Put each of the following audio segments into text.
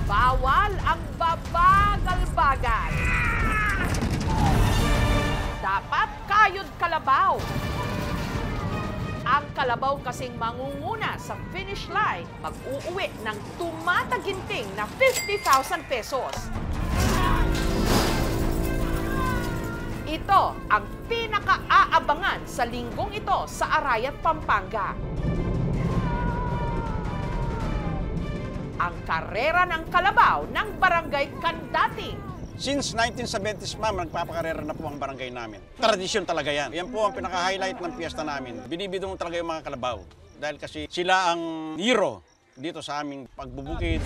Bawal ang babagal-bagal. Dapat kayod kalabaw. Ang kalabaw kasing mangunguna sa finish line, mag-uuwi ng tumataginting na 50,000 pesos. Ito ang pinaka-aabangan sa linggong ito sa Arayat, Pampanga. Ang karera ng kalabaw ng Barangay Candating. Since 1970s, ma'am, nagpapakarera na po ang barangay namin. Tradisyon talaga yan. Yan po ang pinaka-highlight ng piyesta namin. Binibidong talaga yung mga kalabaw. Dahil kasi sila ang hero dito sa aming pagbubukid.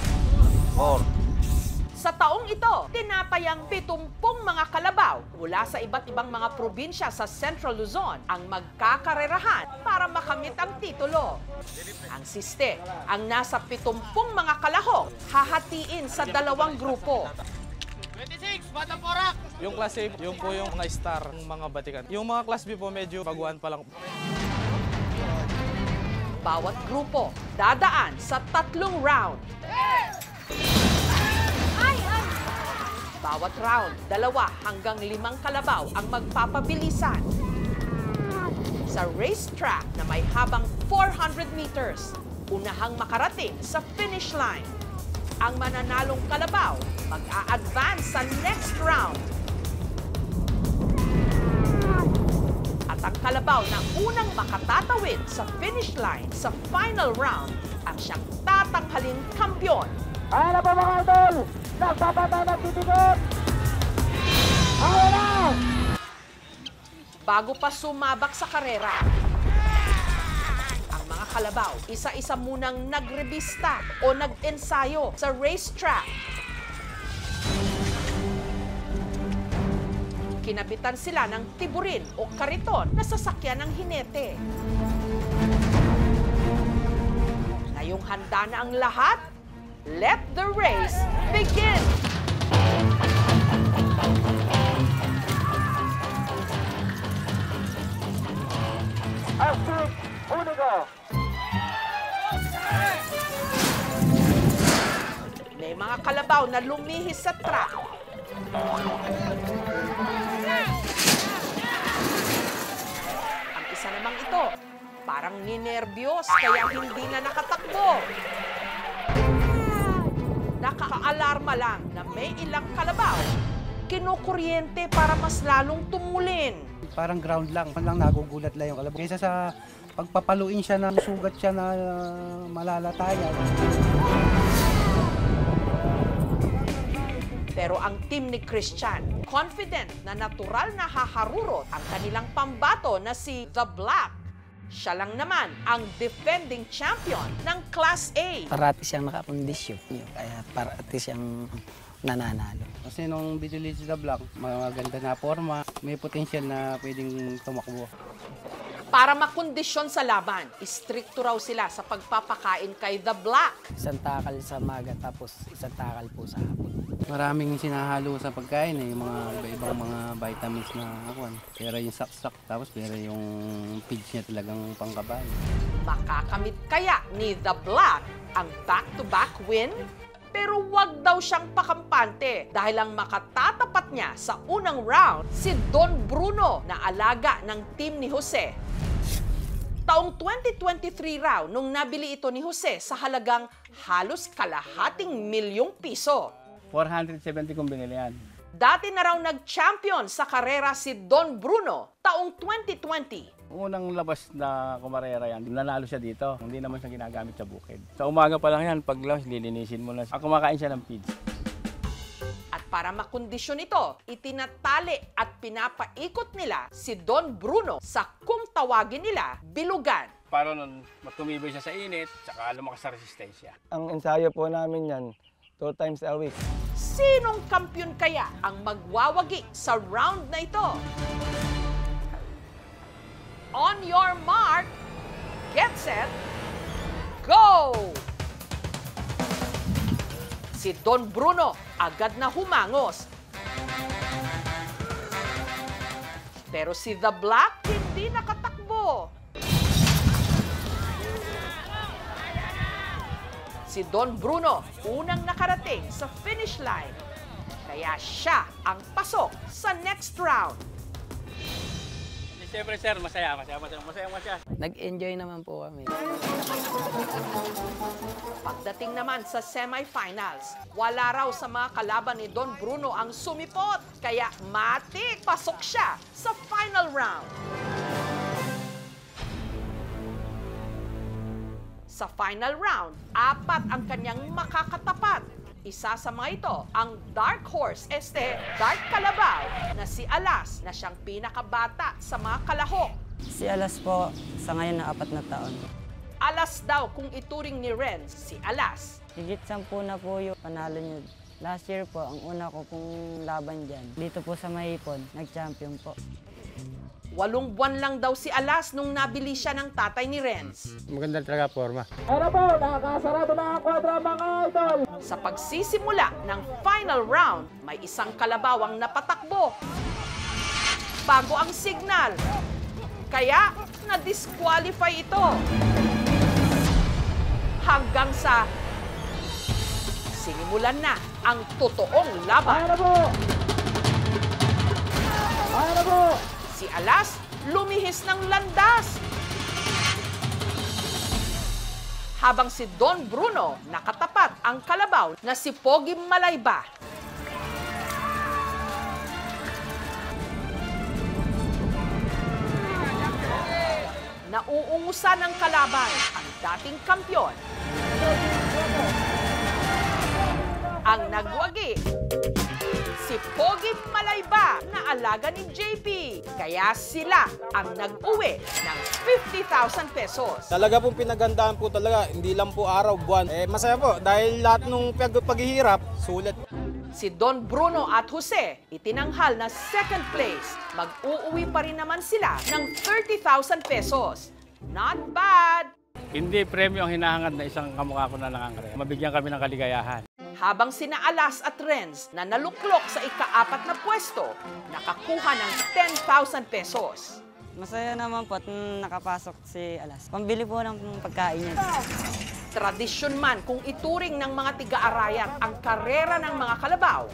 Sa taong ito, tinatayang 70 mga kalabaw mula sa iba't ibang mga probinsya sa Central Luzon ang magkakarerahan para makamit ang titulo. Ang siste, ang nasa 70 mga kalahok, hahatiin sa dalawang grupo. 26, Batang Porak! Yung class A, yung po yung mga star, ng mga batikan. Yung mga class B po, medyo baguhan pa lang. Bawat grupo dadaan sa 3 round. Bawat round, 2 hanggang 5 kalabaw ang magpapabilisan. Sa racetrack na may habang 400 meters, unahang makarating sa finish line. Ang mananalong kalabaw mag-a-advance sa next round. At ang kalabaw na unang makatatawid sa finish line sa final round ang siyang tatanghalin kampiyon. Ayan na po mga idol! Nagpapatay ng titikot! Ayan na! Bago pa sumabak sa karera, ang mga kalabaw, isa-isa munang nagrebista o nag-ensayo sa racetrack. Kinabitan sila ng tiburin o kariton na sasakyan ng hinete. Ngayong handa na ang lahat, let the race begin! Astig, Unigo! May mga kalabaw na lumihis sa track. Ang isa namang ito, parang ninerbyos kaya hindi na nakatakbo. Nakaalarma lang na may ilang kalabaw, kinukuryente para mas lalong tumulin. Parang ground lang nagugulat lang yung kalabaw. Kaysa sa pagpapaluin siya na sugat siya na malalatayan. Pero ang team ni Christian, confident na natural na haharurot ang kanilang pambato na si The Black. Siya lang naman ang defending champion ng Class A. Parati siyang nakakondisyon, kaya parati siyang nananalo. Kasi nung binili si The Black, maganda na forma, may potential na pwedeng tumakbo. Para makondisyon sa laban, istrikto raw sila sa pagpapakain kay The Black. Isang takal sa maga tapos isang takal po sa hapon. Maraming sinahalo sa pagkain, yung mga ibang mga vitamins na akuan. Pero yung saksak, tapos pero yung feeds niya talagang pangkabayo. Makakamit kaya ni The Black ang back-to-back win? Pero wag daw siyang pakampante dahil ang makatatapat niya sa unang round si Don Bruno na alaga ng team ni Jose. Taong 2023 raw nung nabili ito ni Jose sa halagang halos kalahating milyong piso. 470 kung binili yan. Dati na raw nag-champion sa karera si Don Bruno taong 2020. Unang labas na kumarera yan, nanalo siya dito. Hindi naman siya ginagamit sa bukid. Sa umaga pa lang yan, pag labas, lilinisin mo na siya. Kumakain siya ng feeds. At para makondisyon ito, itinatali at pinapaikot nila si Don Bruno sa kung tawagin nila bilugan. Para nun, matumibay siya sa init, saka lumakas sa resistensya. Ang ensayo po namin yan, 2 times a week. Sinong kampiyon kaya ang magwawagi sa round na ito? On your mark, get set, go! Si Don Bruno agad na humangos. Pero si The Black hindi nakatakbo. Si Don Bruno unang nakarating sa finish line. Kaya siya ang pasok sa next round. Siyempre sir, masaya. Nag-enjoy naman po kami. Pagdating naman sa semifinals, wala raw sa mga kalaban ni Don Bruno ang sumipot. Kaya matik pasok siya sa final round. Sa final round, 4 ang kanyang makakatapat. Isa sa mga ito, ang Dark Horse, Dark Kalabaw, na si Alas, na siyang pinakabata sa mga kalahok. Si Alas po, sa ngayon na 4 na taon. Alas daw kung ituring ni Renz, si Alas. Higit 10 na po yung panalo niyo. Last year po, ang una ko pong laban dyan. Dito po sa Mahipon, nag-champion po. 8 buwan lang daw si Alas nung nabili siya ng tatay ni Renz. Maganda talaga forma. Ano po, nakakasarado na ang kwadra mga idol. Sa pagsisimula ng final round, may isang kalabaw ang napatakbo. Bago ang signal. Kaya, na-disqualify ito. Hanggang sa sinimulan na ang totoong laban. Ano po? Ano po? Si Alas lumihis ng landas. Habang si Don Bruno nakatapat ang kalabaw na si Pogi Malayba. Nauungusan ng kalaban ang dating kampyon. Ang nagwagi, si Pogi Malayba na alaga ni JP. Kaya sila ang nag-uwi ng 50,000 pesos. Talaga pong pinagandaan po talaga, hindi lang po araw, buwan. Masaya po dahil lahat ng paghihirap, sulit. Si Don Bruno at Jose, itinanghal na second place. Mag-uuwi pa rin naman sila ng 30,000 pesos. Not bad! Hindi premyo ang hinahangad na isang kamukha ko na nakangare. Mabigyan kami ng kaligayahan. Habang sina Alas at Renz na naluklok sa ika-4 na pwesto, nakakuha ng 10,000 pesos. Masaya naman po at nakapasok si Alas. Pambili po ng pagkain niya. Tradisyon man kung ituring ng mga tiga-arayan ang karera ng mga kalabaw.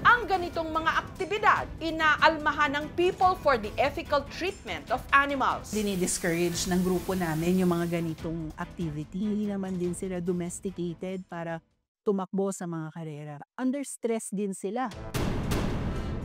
Ang ganitong mga aktibidad, inaalmahan ng People for the Ethical Treatment of Animals. Dinidiscourage ng grupo namin yung mga ganitong activity. Hindi naman din sila domesticated para tumakbo sa mga karera. Under stress din sila.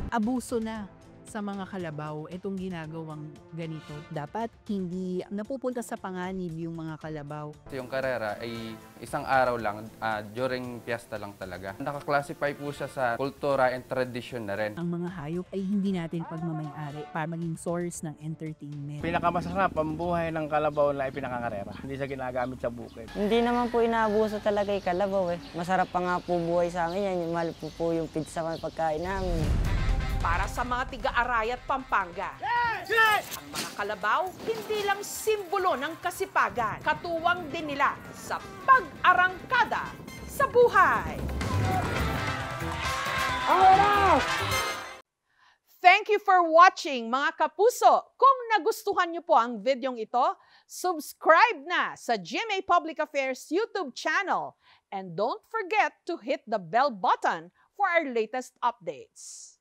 Abuso na sa mga kalabaw itong ginagawang ganito. Dapat hindi napupunta sa panganib yung mga kalabaw. Yung karera ay isang araw lang, during piyesta lang talaga. Nakaklasify po siya sa kultura and tradition na rin. Ang mga hayop ay hindi natin pagmamayari para maging source ng entertainment. Pinakamasarap ang buhay ng kalabaw na ipinakangarera. Hindi siya ginagamit sa bukid. Hindi naman po inaabuso talaga yung kalabaw eh. Masarap pa nga po buhay sa amin yan. Mahal po yung pizza at pagkain namin. Para sa mga tiga-Aray at Pampanga, ang mga kalabaw hindi lang simbolo ng kasipagan, katuwang din nila sa pag-arangkada sa buhay. Thank you for watching, mga kapuso. Kung nagustuhan niyo po ang videong ito, subscribe na sa GMA Public Affairs YouTube channel. And don't forget to hit the bell button for our latest updates.